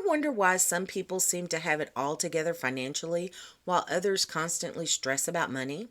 wonder why some people seem to have it all together financially while others constantly stress about money?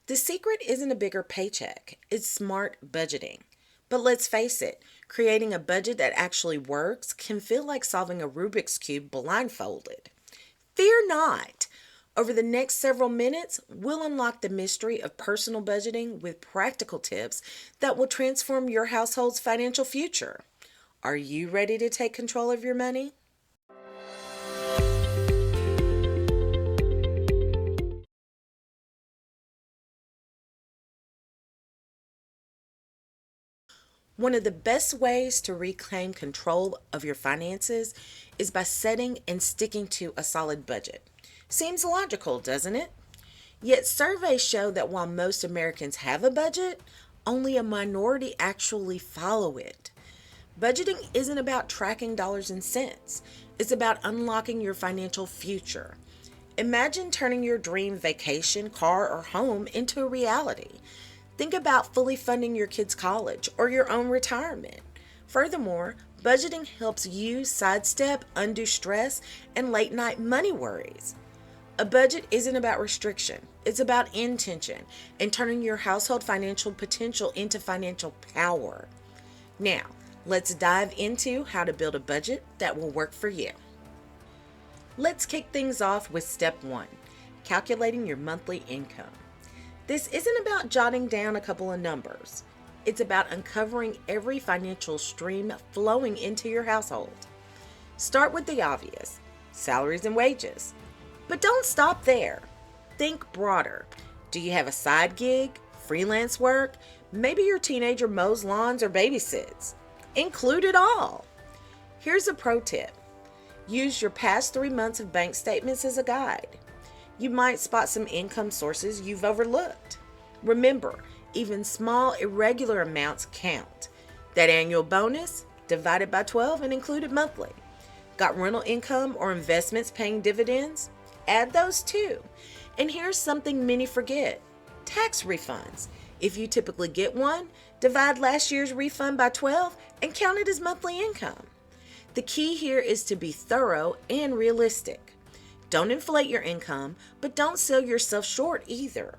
The secret isn't a bigger paycheck, it's smart budgeting. But let's face it, creating a budget that actually works can feel like solving a Rubik's Cube blindfolded. Fear not! Over the next several minutes, we'll unlock the mystery of personal budgeting with practical tips that will transform your household's financial future. Are you ready to take control of your money? One of the best ways to reclaim control of your finances is by setting and sticking to a solid budget. Seems logical, doesn't it? Yet surveys show that while most Americans have a budget, only a minority actually follow it. Budgeting isn't about tracking dollars and cents, it's about unlocking your financial future. Imagine turning your dream vacation, car, or home into a reality. Think about fully funding your kids' college or your own retirement. Furthermore, budgeting helps you sidestep undue stress and late night money worries. A budget isn't about restriction, it's about intention and turning your household financial potential into financial power. Now, let's dive into how to build a budget that will work for you. Let's kick things off with step one, calculating your monthly income. This isn't about jotting down a couple of numbers. It's about uncovering every financial stream flowing into your household. Start with the obvious, salaries and wages. But don't stop there. Think broader. Do you have a side gig, freelance work? Maybe your teenager mows lawns or babysits. Include it all. Here's a pro tip. Use your past 3 months of bank statements as a guide. You might spot some income sources you've overlooked. Remember, even small irregular amounts count. That annual bonus, divided by 12 and included monthly. Got rental income or investments paying dividends? Add those too. And here's something many forget. Tax refunds. If you typically get one, divide last year's refund by 12 and count it as monthly income. The key here is to be thorough and realistic. Don't inflate your income, but don't sell yourself short either.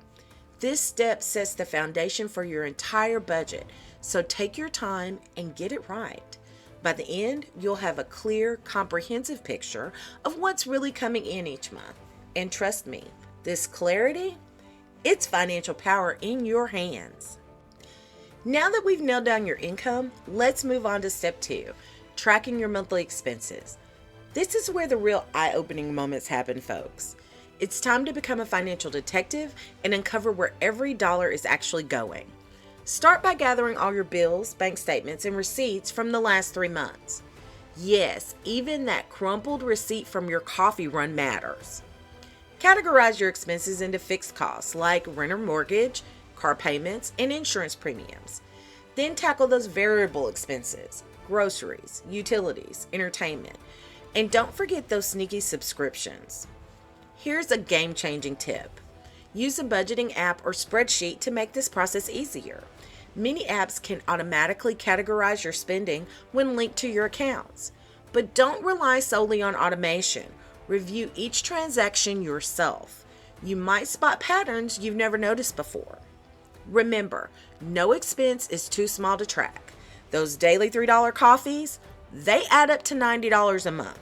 This step sets the foundation for your entire budget, so take your time and get it right. By the end, you'll have a clear, comprehensive picture of what's really coming in each month. And trust me, this clarity, it's financial power in your hands. Now that we've nailed down your income, let's move on to step two, tracking your monthly expenses. This is where the real eye-opening moments happen, folks. It's time to become a financial detective and uncover where every dollar is actually going. Start by gathering all your bills, bank statements, and receipts from the last 3 months. Yes, even that crumpled receipt from your coffee run matters. Categorize your expenses into fixed costs like rent or mortgage, car payments, and insurance premiums. Then tackle those variable expenses, groceries, utilities, entertainment. And don't forget those sneaky subscriptions. Here's a game-changing tip. Use a budgeting app or spreadsheet to make this process easier. Many apps can automatically categorize your spending when linked to your accounts. But don't rely solely on automation. Review each transaction yourself. You might spot patterns you've never noticed before. Remember, no expense is too small to track. Those daily $3 coffees, they add up to $90 a month.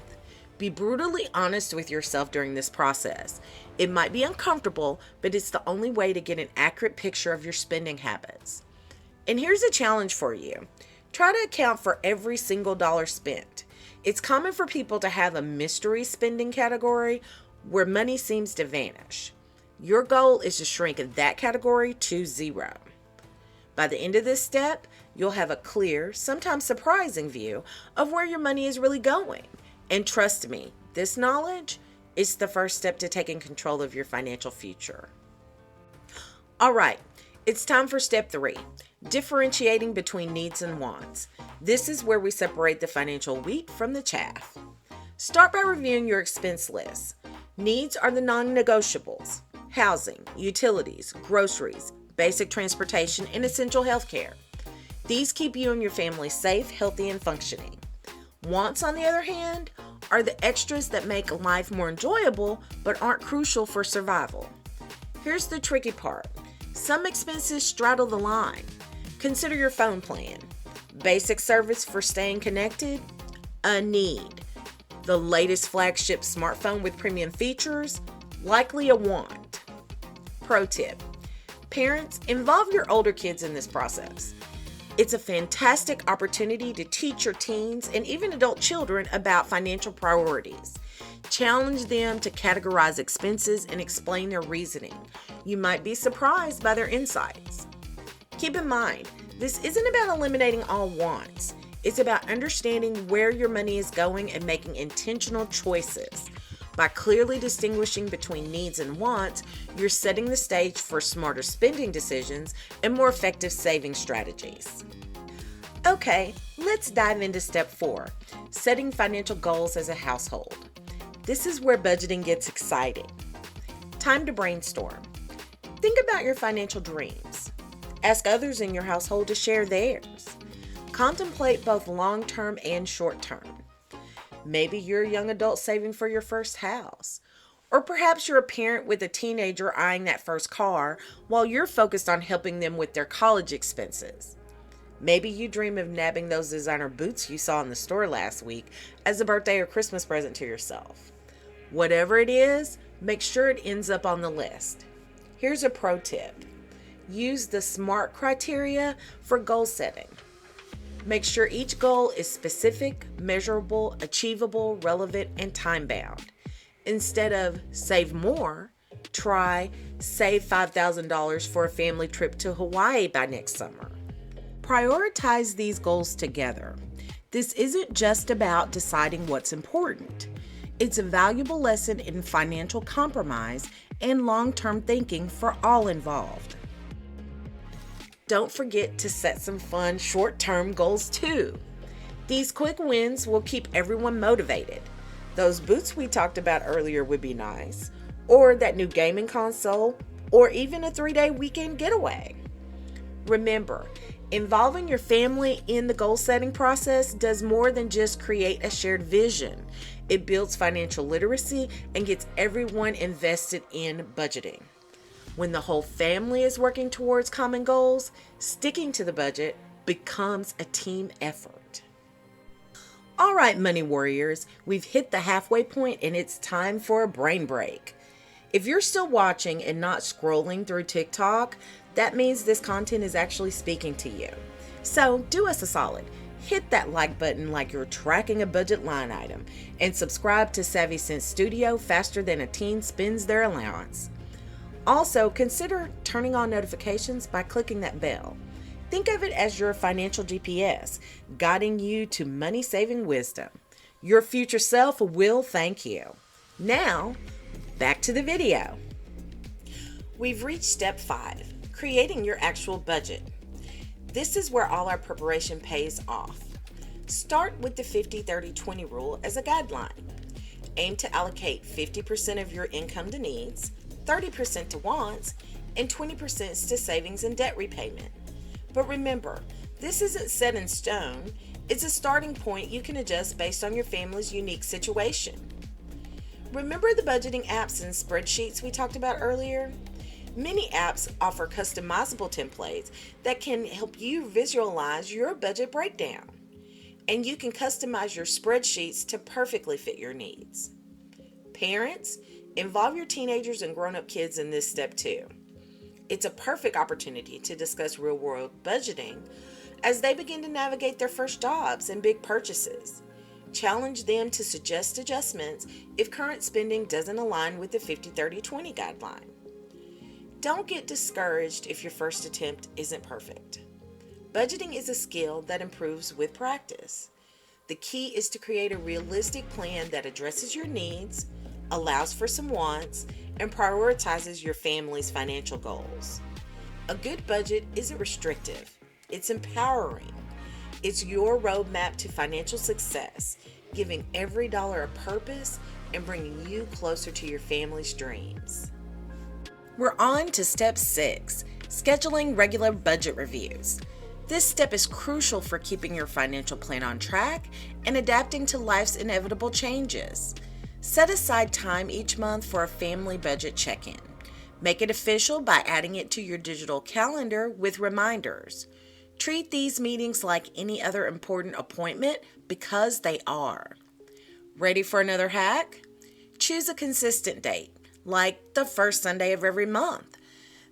Be brutally honest with yourself during this process. It might be uncomfortable, but it's the only way to get an accurate picture of your spending habits. And here's a challenge for you. Try to account for every single dollar spent. It's common for people to have a mystery spending category where money seems to vanish. Your goal is to shrink that category to zero. By the end of this step, you'll have a clear, sometimes surprising view of where your money is really going. And trust me, this knowledge is the first step to taking control of your financial future. All right, it's time for step 3, differentiating between needs and wants. This is where we separate the financial wheat from the chaff. Start by reviewing your expense list. Needs are the non-negotiables: housing, utilities, groceries, basic transportation, and essential health care. These keep you and your family safe, healthy, and functioning. Wants, on the other hand, are the extras that make life more enjoyable but aren't crucial for survival. Here's the tricky part. Some expenses straddle the line. Consider your phone plan. Basic service for staying connected? A need. The latest flagship smartphone with premium features? Likely a want. Pro tip. Parents, involve your older kids in this process. It's a fantastic opportunity to teach your teens and even adult children about financial priorities. Challenge them to categorize expenses and explain their reasoning. You might be surprised by their insights. Keep in mind, this isn't about eliminating all wants. It's about understanding where your money is going and making intentional choices. By clearly distinguishing between needs and wants, you're setting the stage for smarter spending decisions and more effective saving strategies. Okay, let's dive into step 4, setting financial goals as a household. This is where budgeting gets exciting. Time to brainstorm. Think about your financial dreams. Ask others in your household to share theirs. Contemplate both long-term and short-term. Maybe you're a young adult saving for your first house. Or perhaps you're a parent with a teenager eyeing that first car while you're focused on helping them with their college expenses. Maybe you dream of nabbing those designer boots you saw in the store last week as a birthday or Christmas present to yourself. Whatever it is, make sure it ends up on the list. Here's a pro tip. Use the SMART criteria for goal setting. Make sure each goal is specific, measurable, achievable, relevant, and time-bound. Instead of save more, try save $5,000 for a family trip to Hawaii by next summer. Prioritize these goals together. This isn't just about deciding what's important. It's a valuable lesson in financial compromise and long-term thinking for all involved. Don't forget to set some fun short-term goals too. These quick wins will keep everyone motivated. Those boots we talked about earlier would be nice, or that new gaming console, or even a 3-day weekend getaway. Remember, involving your family in the goal-setting process does more than just create a shared vision. It builds financial literacy and gets everyone invested in budgeting. When the whole family is working towards common goals, sticking to the budget becomes a team effort. All right, money warriors, we've hit the halfway point and it's time for a brain break. If you're still watching and not scrolling through TikTok, that means this content is actually speaking to you. So do us a solid. Hit that like button like you're tracking a budget line item and subscribe to Savvy Sense Studio faster than a teen spends their allowance. Also, consider turning on notifications by clicking that bell. Think of it as your financial GPS, guiding you to money-saving wisdom. Your future self will thank you. Now, back to the video. We've reached step 5, creating your actual budget. This is where all our preparation pays off. Start with the 50-30-20 rule as a guideline. Aim to allocate 50% of your income to needs, 30% to wants, and 20% to savings and debt repayment. But remember, this isn't set in stone. It's a starting point you can adjust based on your family's unique situation. Remember the budgeting apps and spreadsheets we talked about earlier? Many apps offer customizable templates that can help you visualize your budget breakdown. And you can customize your spreadsheets to perfectly fit your needs. Parents, involve your teenagers and grown-up kids in this step too. It's a perfect opportunity to discuss real-world budgeting as they begin to navigate their first jobs and big purchases. Challenge them to suggest adjustments if current spending doesn't align with the 50-30-20 guideline. Don't get discouraged if your first attempt isn't perfect. Budgeting is a skill that improves with practice. The key is to create a realistic plan that addresses your needs, allows for some wants, and prioritizes your family's financial goals. A good budget isn't restrictive, it's empowering. It's your roadmap to financial success, giving every dollar a purpose and bringing you closer to your family's dreams. We're on to step 6, scheduling regular budget reviews. This step is crucial for keeping your financial plan on track and adapting to life's inevitable changes. Set aside time each month for a family budget check-in. Make it official by adding it to your digital calendar with reminders. Treat these meetings like any other important appointment because they are. Ready for another hack? Choose a consistent date, like the first Sunday of every month.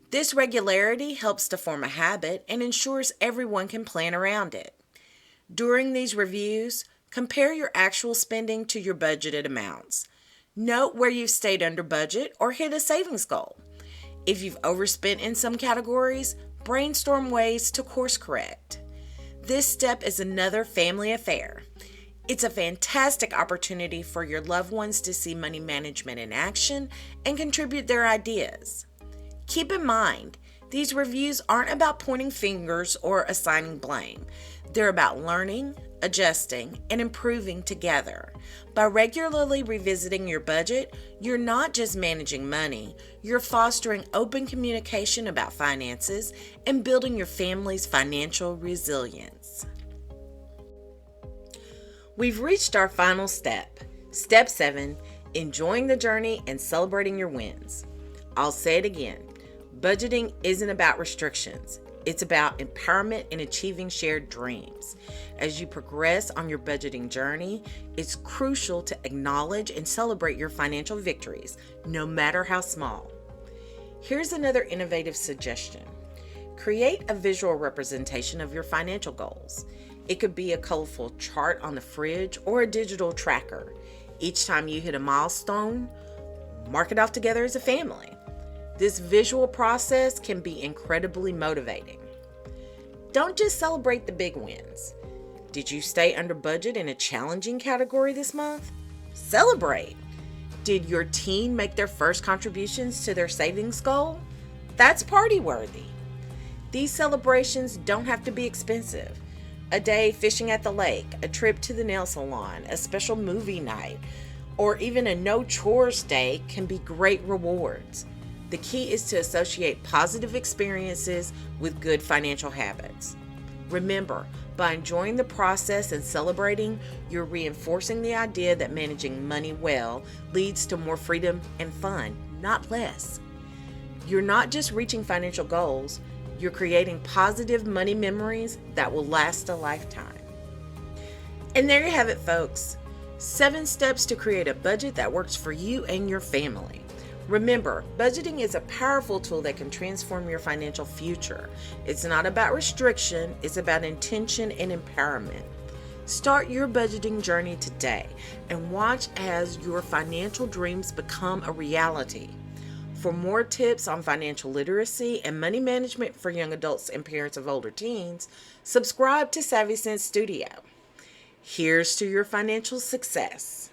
This regularity helps to form a habit and ensures everyone can plan around it. During these reviews, compare your actual spending to your budgeted amounts. Note where you've stayed under budget or hit a savings goal. If you've overspent in some categories, brainstorm ways to course correct. This step is another family affair. It's a fantastic opportunity for your loved ones to see money management in action and contribute their ideas. Keep in mind, these reviews aren't about pointing fingers or assigning blame. They're about learning, adjusting, and improving together. By regularly revisiting your budget, you're not just managing money, you're fostering open communication about finances and building your family's financial resilience. We've reached our final step. Step 7, enjoying the journey and celebrating your wins. I'll say it again. Budgeting isn't about restrictions. It's about empowerment and achieving shared dreams. As you progress on your budgeting journey, it's crucial to acknowledge and celebrate your financial victories, no matter how small. Here's another innovative suggestion. Create a visual representation of your financial goals. It could be a colorful chart on the fridge or a digital tracker. Each time you hit a milestone, mark it off together as a family. This visual process can be incredibly motivating. Don't just celebrate the big wins. Did you stay under budget in a challenging category this month? Celebrate! Did your team make their first contributions to their savings goal? That's party worthy. These celebrations don't have to be expensive. A day fishing at the lake, a trip to the nail salon, a special movie night, or even a no chores day can be great rewards. The key is to associate positive experiences with good financial habits. Remember, by enjoying the process and celebrating, you're reinforcing the idea that managing money well leads to more freedom and fun, not less. You're not just reaching financial goals, you're creating positive money memories that will last a lifetime. And there you have it, folks. 7 steps to create a budget that works for you and your family. Remember, budgeting is a powerful tool that can transform your financial future. It's not about restriction, it's about intention and empowerment. Start your budgeting journey today and watch as your financial dreams become a reality. For more tips on financial literacy and money management for young adults and parents of older teens, subscribe to Savvy Sense Studio. Here's to your financial success.